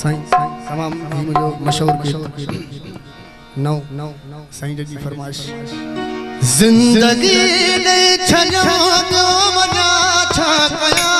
साईं तमाम ही मुझो मशहूर गीत नौ साईं जी फरमाइश जिंदगी ने छना तो मना छा कया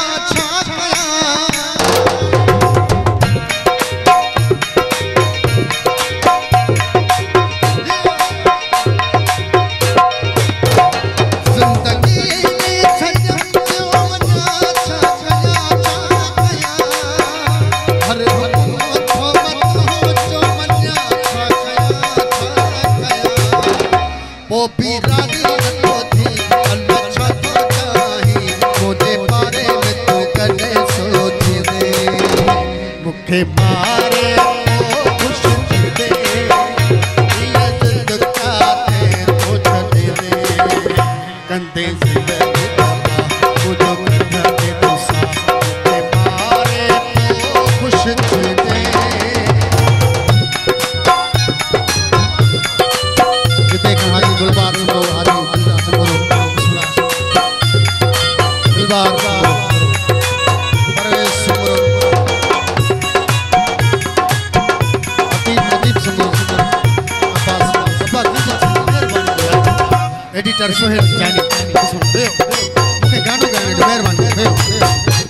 एडिटर सोहेल जानी मुझे गानो गाने दो मेहरबानी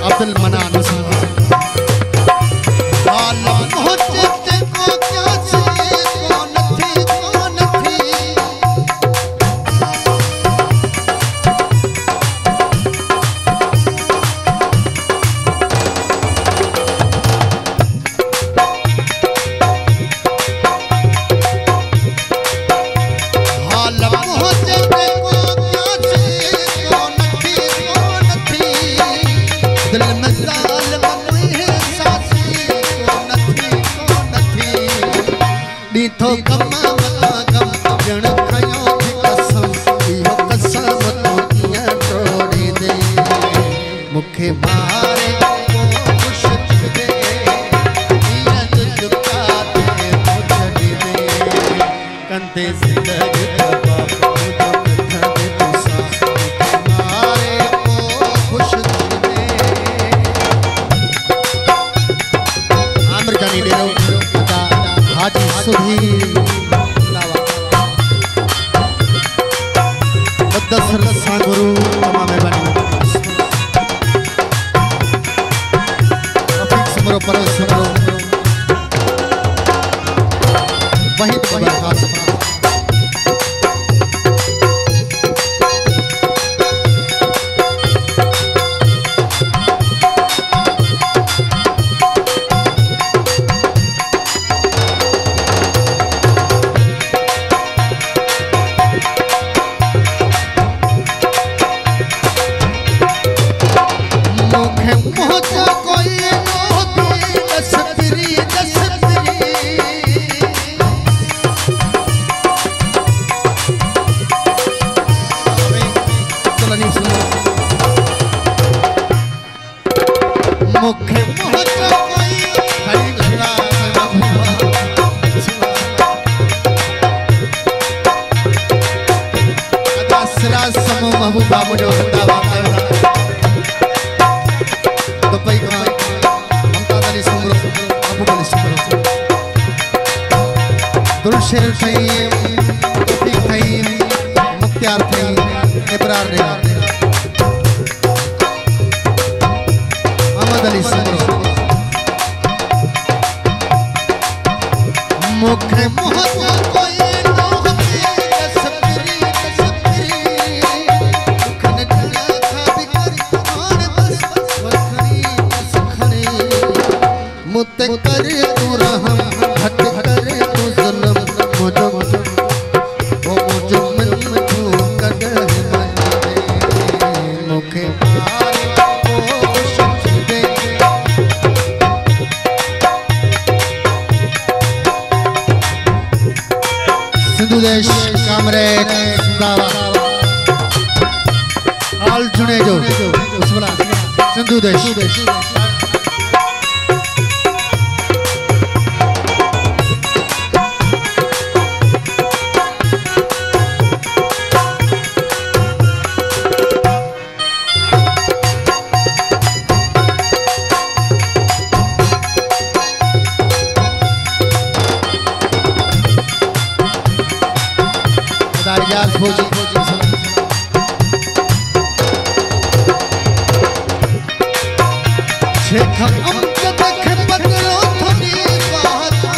अब्दुल मनान तो कमा मता गम जण खयो कसम इहो कसम तो किया तोड़ी दे मुखे मारे खुश दे इया दुका दे छड़ी दे कंदे जिंदगी बाबा मुझो कथा दे तुसा मारे खुश दे आमिर जानी दे हाजी सुधीर मुद्दसर गुरु तमाम मेहरबानी रफीक सुमरो परवेश सुमरो वही बड़ा खास महबूबा मुझो दावा तो भाई ममता अली सुमरो महबूबा अली सुमरो दुरुशेर फहीम तौफीक फहीम मुख्तियार फहीम इब्रार रे अहमद अली सुमरो मुखे मोहब्बत कोई मुत कर तू रहम हट कर तू जुल्म मुझो वो मुझो मन तू कदर मुखे मारे ओ खुश दे सिंधु देश कामरे दावा हाल चुने जो सिंधु देश यार फौजी शेख अमजद के बदलो थोड़ी पहचा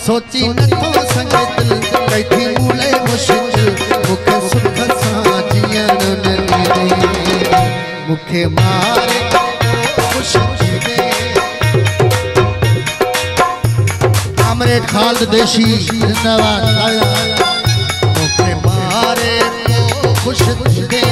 सोची न तो संगत कई थी मूले मुश्किल मुखे सुख सा जियन न दे मुखे मारे खुश दे हमरे खाल्द देशी जिंदाबाद मुखे मारे खुश दे